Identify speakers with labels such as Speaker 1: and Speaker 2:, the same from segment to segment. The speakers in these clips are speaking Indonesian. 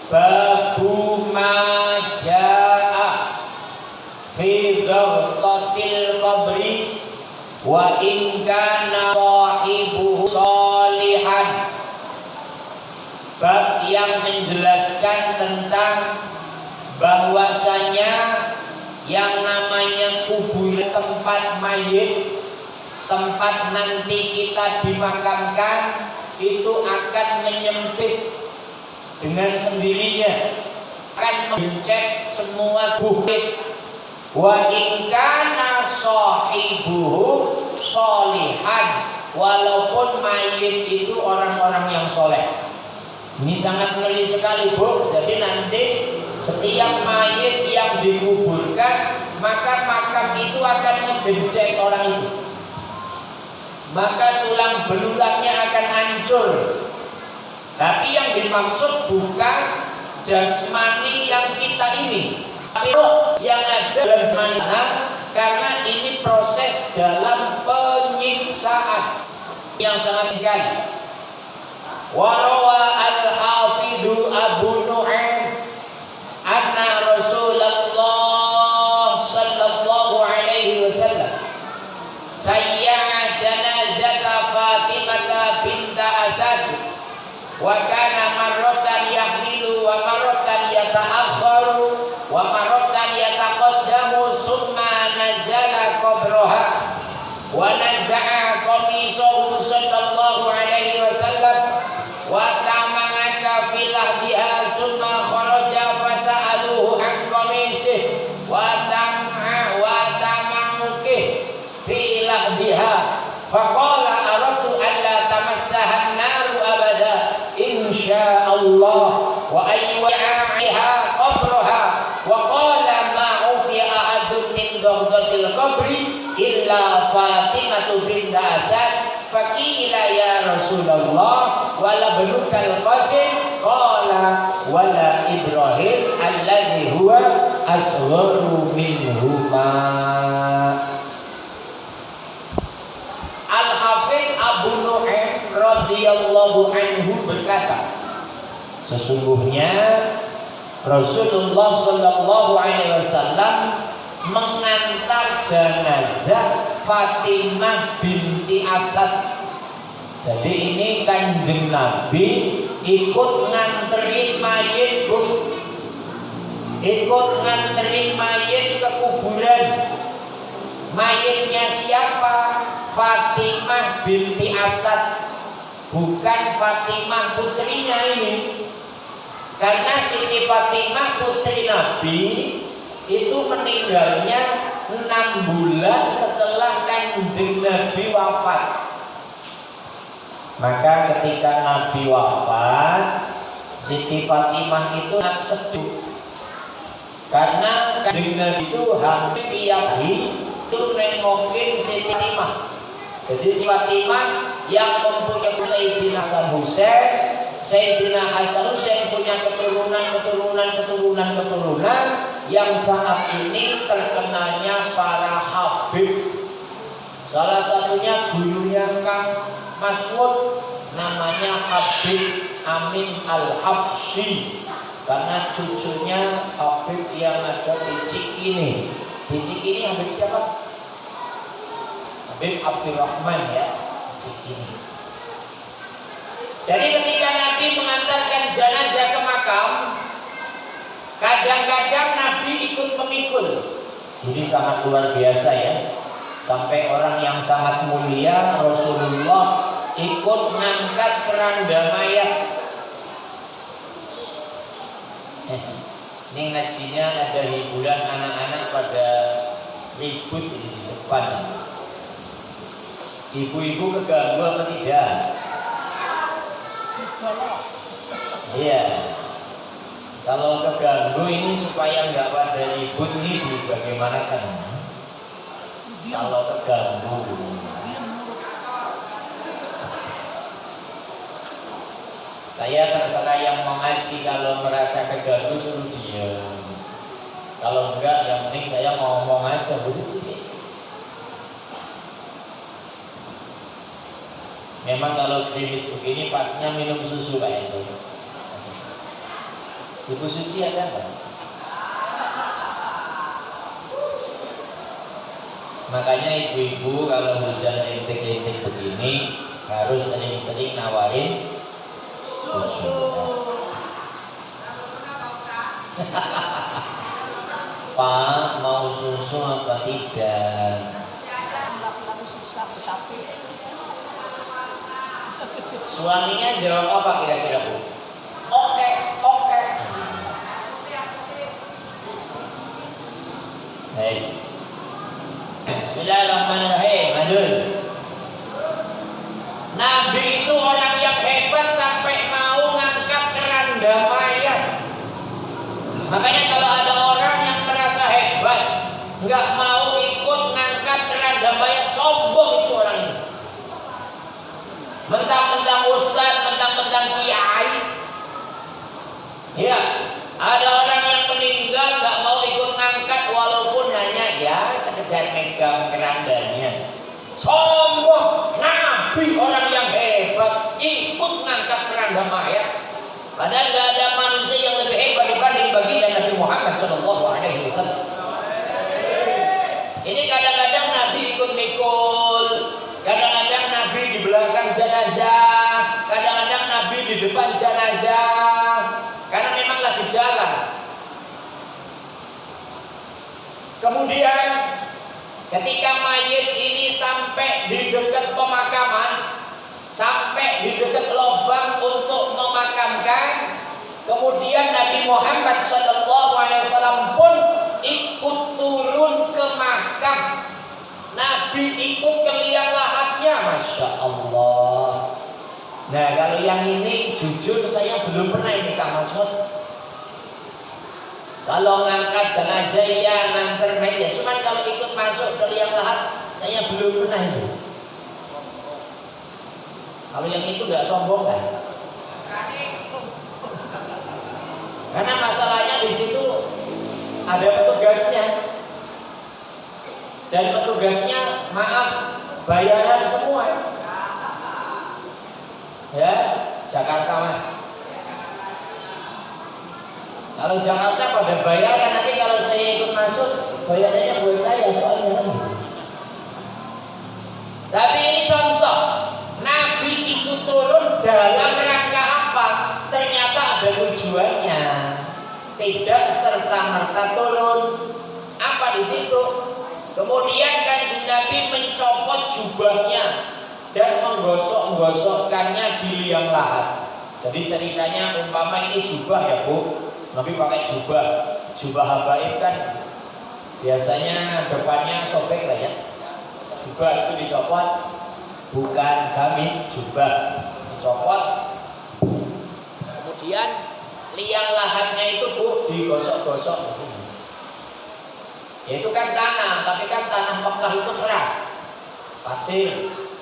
Speaker 1: Babu ma jaa fi dharqatil qabri wa in kana sahibuhu shalihan. Bab yang menjelaskan tentang bahwasanya yang namanya kuburan, tempat mayit, tempat nanti kita dimakamkan, itu akan menyempit dengan sendirinya, akan mencek semua bukit. Wa in kana sahibuhu sholihan, walaupun mayit itu orang-orang yang soleh. Ini sangat ngeri sekali, Bu. Jadi nanti setiap mayit yang dikuburkan, maka makam itu akan membenceng orang itu, maka tulang belulangnya akan hancur. Tapi yang dimaksud bukan jasmani yang kita ini, tapi yang ada dalam mana, karena ini proses dalam penyiksaan yang sangat sekali. Warawa al-hafidhu Abu Nu'aim anna Rasulullah sallallahu alaihi wasallam sayya'a janazata Fatimah binta Asad wa kana marratan yahmilu wa marratan yata'akhkharu wa marratan yataqaddamu summa nazala qabraha wa naza'a qamisahu sallallahu alaihi wasallam wa tama'aka fil ahdiha summa kharaja fasa'aluhu an qamisih wa tama'uki fil ahdiha faqala aradtu alla tamassaha an-naru abada insyaallah wa ayyuha qabraha wa qala ma ufiya ahadun min dawdatil qabri illa Fatimah binta Asad faqila ya Rasulullah wala benukal qasim qala wala Ibrahim alladhi huwa asgharu minhuma. Al-Hafidh Abu Nu'aim radhiyallahu anhu berkata, sesungguhnya Rasulullah sallallahu alaihi wasallam mengantar jenazah Fatimah binti Asad. Jadi ini Kanjeng Nabi ikut nganterin mayit, Bu. Ikut nganterin mayit ke kuburan. Mayitnya siapa? Fatimah binti Asad, bukan Fatimah putrinya ini. Karena Siti Fatimah putri Nabi itu meninggalnya 6 bulan setelah Kanjeng Nabi wafat. Maka ketika Nabi wafat, Siti Fatimah itu sangat sedih, karena Kanjeng Nabi itu hampir tiap hari itu nengokin Siti Fatimah. Jadi Siti Fatimah yang mempunyai Sayyidina Hasan Husain, Sayyidina Hasan Husain punya keturunan yang saat ini terkenalnya para habib. Salah satunya gurunya Kang Mas'ud, namanya Habib Amin Al-Habsyi, karena cucunya Habib yang ada di Cikini. Di Cikini Habib siapa? Habib Abdurrahman, ya, Cikini. Jadi ketika Nabi mengantarkan jenazah ke makam, kadang-kadang Nabi ikut memikul. Ini sangat luar biasa, ya. Sampai orang yang sangat mulia Rasulullah ikut mengangkat keranda mayat. Ini ngajinya ada hiburan, anak-anak pada ribut di depan. Ibu-ibu keganggu apa tidak? Iya. Kalau keganggu ini supaya nggak pada ribut nih, bagaimana kan? Kalau keganggu, saya terserah yang mengaji. Kalau merasa keganggu suruh diam. Kalau enggak, yang penting saya mau ngomong aja di sini. Memang kalau krimis begini pasnya minum susu kayak itu. Ibu suci ada nggak? Makanya ibu-ibu kalau hujan rintik-rintik begini harus sering-sering nawarin susu. Pak, mau susu apa tidak? Suaminya jawab apa kira-kira, Bu? Oke, oke. Baik. Bismillahirrahmanirrahim. Lanjut. Nabi itu orang yang hebat sampai mau ngangkat keranda mayat. Makanya kalau ada orang yang merasa hebat, nggak mau ikut ngangkat keranda mayat, sombong itu orang itu. Mentang-mentang ustaz, mentang-mentang kiai. Ya, ada orang yang meninggal nggak mau ikut ngangkat walaupun hanya ya sekedar megang kerandanya. Sombong. Nabi orang yang hebat ikut ngangkat keranda mayat. Padahal nggak ada manusia yang lebih hebat dibanding baginda Nabi Muhammad SAW. Ini kadang-kadang Nabi ikut mikul, kadang-kadang Nabi di belakang jenazah, kadang-kadang Nabi di depan jenazah, karena memang lagi jalan. Kemudian ketika mayit ini sampai di dekat pemakaman, sampai di dekat lubang untuk memakamkan, kemudian Nabi Muhammad SAW pun ikut turun ke makam. Nabi ikut ke liang lahatnya, masya Allah. Nah kalau yang ini jujur saya belum pernah ini Kak Masmud. Kalau ngangkat jenazah ya nganter mayat, cuman kalau ikut masuk ke liang lahat saya belum pernah itu. Kalau yang itu nggak sombong kan? Karena masalahnya di situ ada petugasnya, dan petugasnya maaf bayaran semua ya. Jakarta Mas. Kalau Jakarta pada bayaran, nanti kalau saya ikut masuk bayarannya buat saya soalnya. Tapi ini contoh Nabi ikut turun dalam rangka apa? Ternyata ada tujuannya. Tidak serta-merta turun. Apa di situ? Kemudian Kanjeng Nabi mencopot jubahnya dan menggosok-gosokkannya di liang lahat. Jadi ceritanya umpama ini jubah ya Bu, Nabi pakai jubah habaib kan biasanya depannya sobek lah ya. Jubah itu dicopot, bukan gamis, jubah dicopot. Kemudian liang lahatnya itu Bu digosok-gosok. Ya itu kan tanah, tapi kan tanah Mekah itu keras, pasir.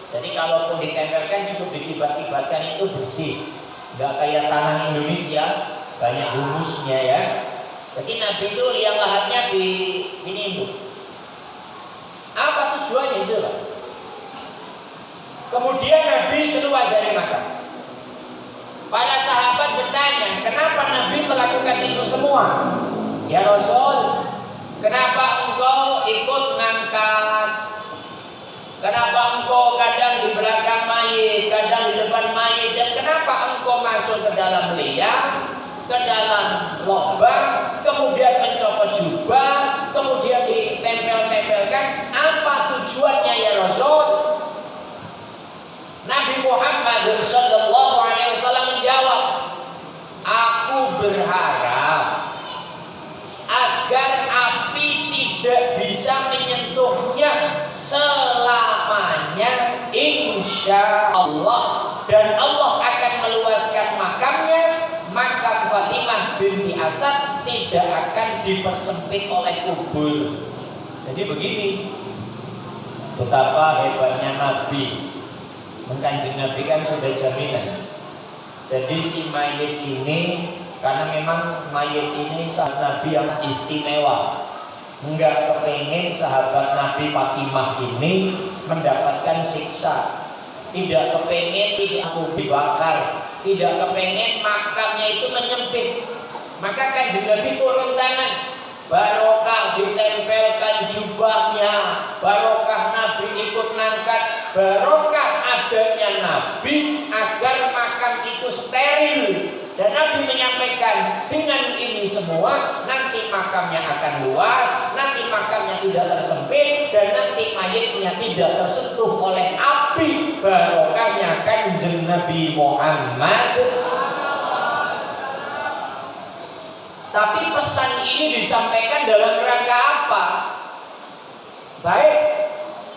Speaker 1: Jadi kalaupun ditempelkan cukup dikibat-kibatkan itu bersih. Nggak kayak tanah Indonesia banyak humusnya ya. Jadi Nabi itu liang lahatnya di ini Bu. Apa tujuannya itu Pak? Kemudian Nabi keluar dari makam. Para sahabat bertanya, kenapa Nabi melakukan itu semua? Ya Rasul, kenapa engkau ikut ngangkat? Kenapa engkau kadang di belakang mayit, kadang di depan mayit, dan kenapa engkau masuk ke dalam liang, ke dalam lubang, kemudian mencopot jubah, kemudian ditempel-tempelkan? Apa tujuannya ya Rasul? Nabi Muhammad SAW menjawab, aku berharap agar api tidak bisa menyentuhnya selamanya, insya Allah, dan Allah akan meluaskan makamnya. Makam Fatimah binti Asad tidak akan dipersempit oleh kubur. Jadi begini, betapa hebatnya Nabi. Kanjeng Nabi kan sudah jaminan. Jadi si mayit ini, karena memang mayit ini sahabat Nabi yang istimewa, enggak kepingin sahabat Nabi Fatimah ini mendapatkan siksa, tidak kepingin tidak dibakar, tidak kepingin makamnya itu menyempit. Maka Kanjeng Nabi turun tangan, barokah ditempelkan jubahnya, barokah Nabi ikut ngangkat, barokah adanya Nabi agar makam itu steril. Dan Nabi menyampaikan, dengan ini semua nanti makamnya akan luas, nanti makamnya tidak tersempit, dan nanti mayitnya tidak tersentuh oleh api. Barokahnya Kanjeng Nabi Muhammad. Tapi pesan ini disampaikan dalam rangka apa? Baik,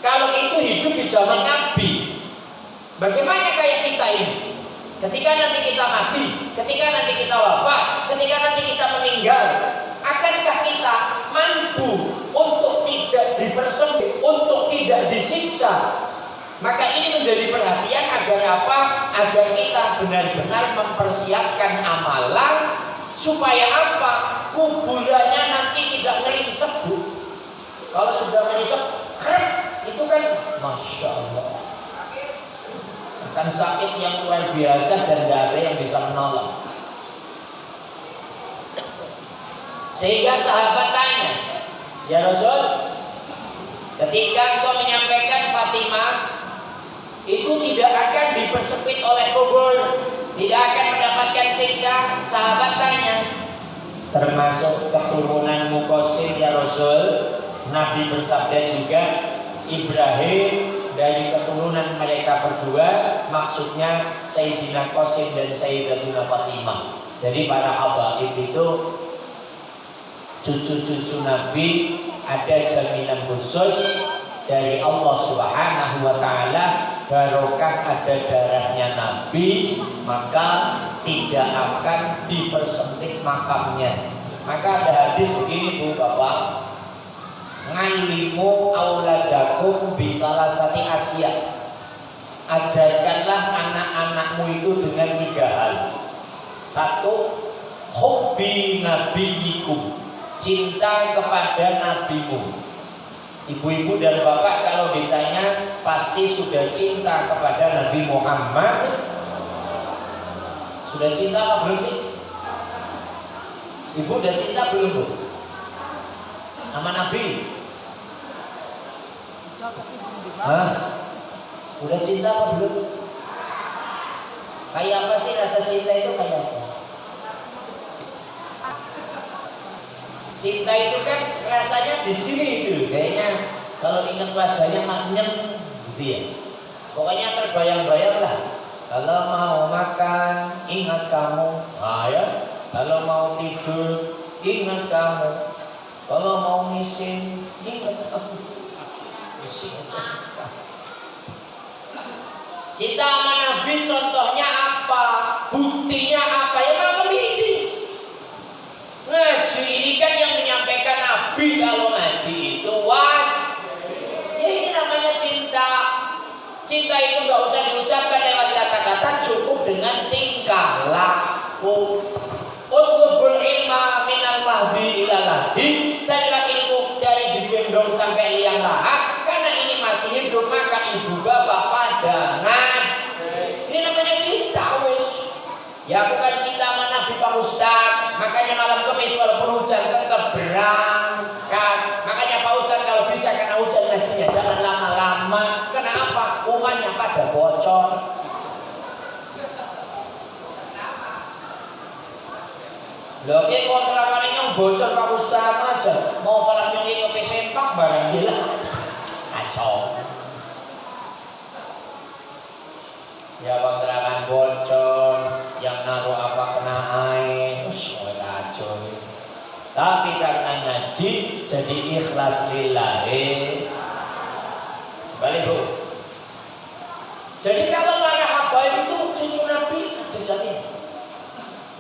Speaker 1: kalau itu hidup di zaman Nabi, bagaimana kayak kita ini? Ketika nanti kita mati, ketika nanti kita wafat, ketika nanti kita meninggal, akankah kita mampu untuk tidak dipersempit, untuk tidak disiksa? Maka ini menjadi perhatian agar apa? Agar kita benar-benar mempersiapkan amalan supaya apa? Kuburannya nanti tidak ngeringsek, Bu. Kalau sudah ngeringsek, itu kan Masya Allah, akan sakit yang luar biasa dan tidak ada yang bisa menolong. Sehingga sahabat tanya, ya Rasul, ketika engkau menyampaikan Fatimah itu tidak akan dipersempit oleh kubur, tidak akan mendapatkan siksa, sahabat tanya, termasuk keturunanmu Qasim ya Rasul? Nabi bersabda juga, Ibrahim dari keturunan mereka berdua, maksudnya Sayyidina Qasim dan Sayyidatina Fatimah. Jadi para habaib itu cucu-cucu Nabi, ada jaminan khusus dari Allah Subhanahu wa Ta'ala, barokah ada darahnya Nabi, maka tidak akan dipersempit makamnya. Maka ada hadis begini, Bu Bapak, ngalimu auladakum bisalasati asya, ajarkanlah anak-anakmu itu dengan 3 hal. 1, hubbi nabiyikum, cinta kepada nabimu. Ibu-ibu dan bapak kalau ditanya pasti sudah cinta kepada Nabi Muhammad. Sudah cinta apa belum sih? Ibu udah cinta belum, Bu? Sama Nabi? Hah? Udah cinta apa belum? Kayak apa sih rasa cinta itu, kayak apa? Cinta itu kan rasanya di sini itu, kayaknya kalau ingat wajahnya manyem gitu ya. Pokoknya terbayang-bayang lah. Kalau mau makan ingat kamu, ya. Kalau mau tidur ingat kamu, kalau mau ngising ingat aku. Cinta sama Nabi contohnya apa? Buktinya apa? Ya malam ini ngaji ini kan yang menyampaikan Nabi. Kalau ngaji itu ya ini namanya cinta. Cinta itu gak usah diucapkan lewat kata-kata, cukup dengan tingkah laku. Utlubul ilma minal mahdi ilal lahdi, carilah ilmu dari digendong sampai liang lahat. Karena ini masih hidup, maka ibu bapak padangan. Ini namanya cinta, wis. Ya bukan cinta sama Nabi Pak Ustaz. Makanya malam Kamis walaupun hujan tetap berangkat. Makanya Pak Ustaz kalau bisa karena hujan ngajinya jangan lama-lama. Kenapa? Umatnya pada bocor. Loh, ini kontrakan yang bocor Pak Ustaz aja. Mau para nyongi kopi sempak barang gila. Kacau. Ya kontrakan bocor, yang naruh apa kena air, mulai kacau. Tapi karena ngaji jadi ikhlas lillahi. Balik, Bu. Jadi kalau para habaib itu cucu Nabi terjadi.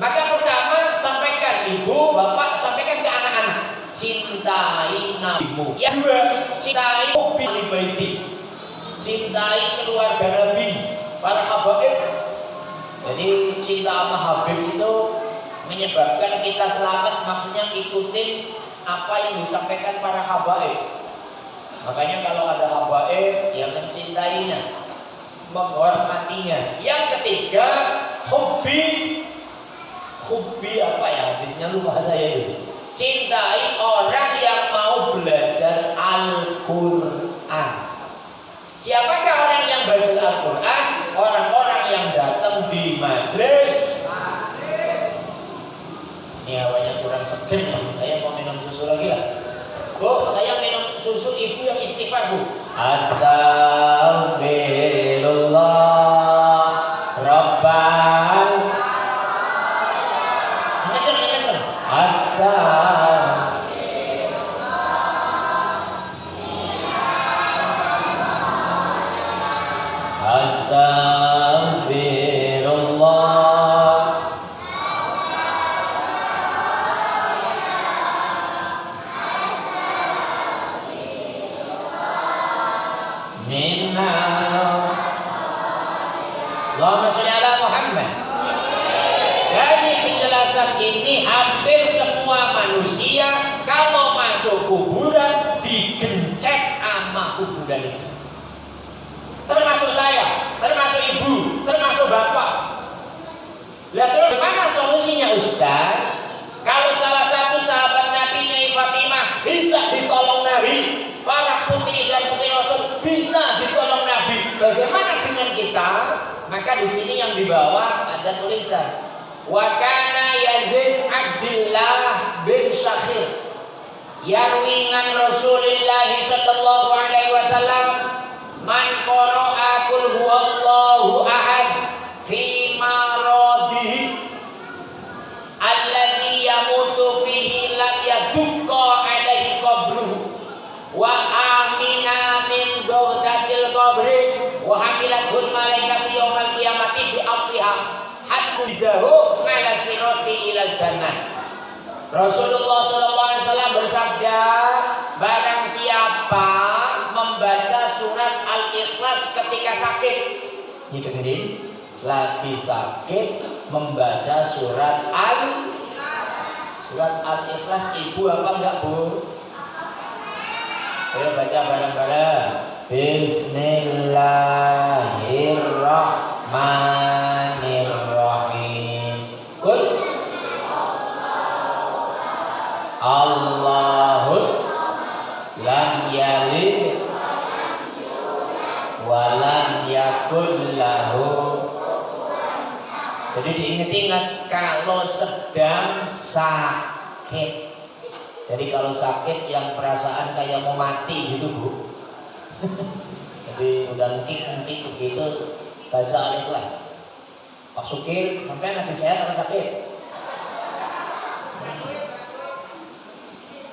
Speaker 1: Maka pertama sampaikan ibu, bapak sampaikan ke anak-anak, cintai nabimu. Yang kedua, cintai ahli baiti, cintai keluarga Nabi, para habaib. Jadi cinta sama Habib itu menyebabkan kita selamat, maksudnya ikutin apa yang disampaikan para habaib. Makanya kalau ada habaib yang mencintainya, menghormatinya. Yang ketiga, Hubbi apa ya hadisnya lupa saya itu. Cintai orang yang mau belajar Al-Quran. Siapakah orang yang belajar Al-Quran? Orang-orang yang datang di majelis. Ini awalnya kurang seger, saya mau minum susu lagi lah. Bu, saya minum susu, ibu yang istighfar bu. Astagfirullah Rabbal. Kenceng. Astagfirullah minna. Allahumma sholli ala Muhammad. Dari penjelasan ini hampir semua manusia kalau masuk kuburan digencet sama kuburan itu. Termasuk saya, termasuk ibu, termasuk bapak. Lah terus gimana solusinya Ustaz? Kalau salah satu sahabat Nabi Nyai Fatimah bisa ditolong Nabi, para putri dan putri Rasul bisa ditolong Nabi. Bagaimana dengan kita? Maka di sini yang di bawah ada tulisan wa kana Yazid Abdullah bin Syakhir yarwi an Rasulillah sallallahu alaihi wasallam man qara'a qul huwallahu ahad fi maradihi alladhi yamutu fihi lam yadukka alaihi qabruhu wa amina min ghadatil qabri wa hamilatul malaikatu yaumal qiyamati bi afiha hatta zahu ala sirati ilal jannah. Rasulullah SAW bersabda, barang siapa membaca surat Al-Ikhlas ketika sakit, ini dengerin, lagi sakit membaca surat Al-Ikhlas, ibu apa enggak bu? Ayo baca bareng-bareng. Bismillahirrahmanirrahim. Qul Allahu lam yalid wa lam yakul lahu. Jadi diingat-ingat kalau sedang sakit. Jadi kalau sakit yang perasaan kayak mau mati gitu bu. Jadi udah ngikik begitu baca Al-Ikhlas. Pak Sukir, sampai nanti sehat atau sakit?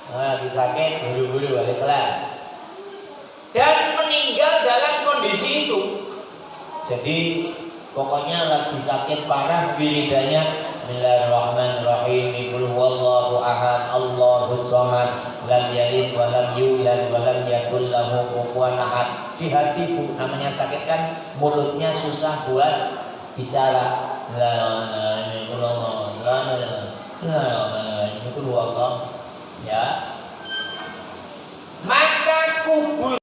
Speaker 1: Nah, lagi sakit, buru-buru Al-Ikhlas. Dan meninggal dalam kondisi itu. Jadi pokoknya lagi sakit parah, wiridanya Bismillahirrahmanirrahim. Qul huwallahu ahad, Allahus samad, lam yalid wa lam yulad wa lam yakul lahu kufuwan ahad. Di hati bu, namanya sakit kan mulutnya susah buat bicara. La ilaha illallah, la ilaha illallah, ya. Maka kubur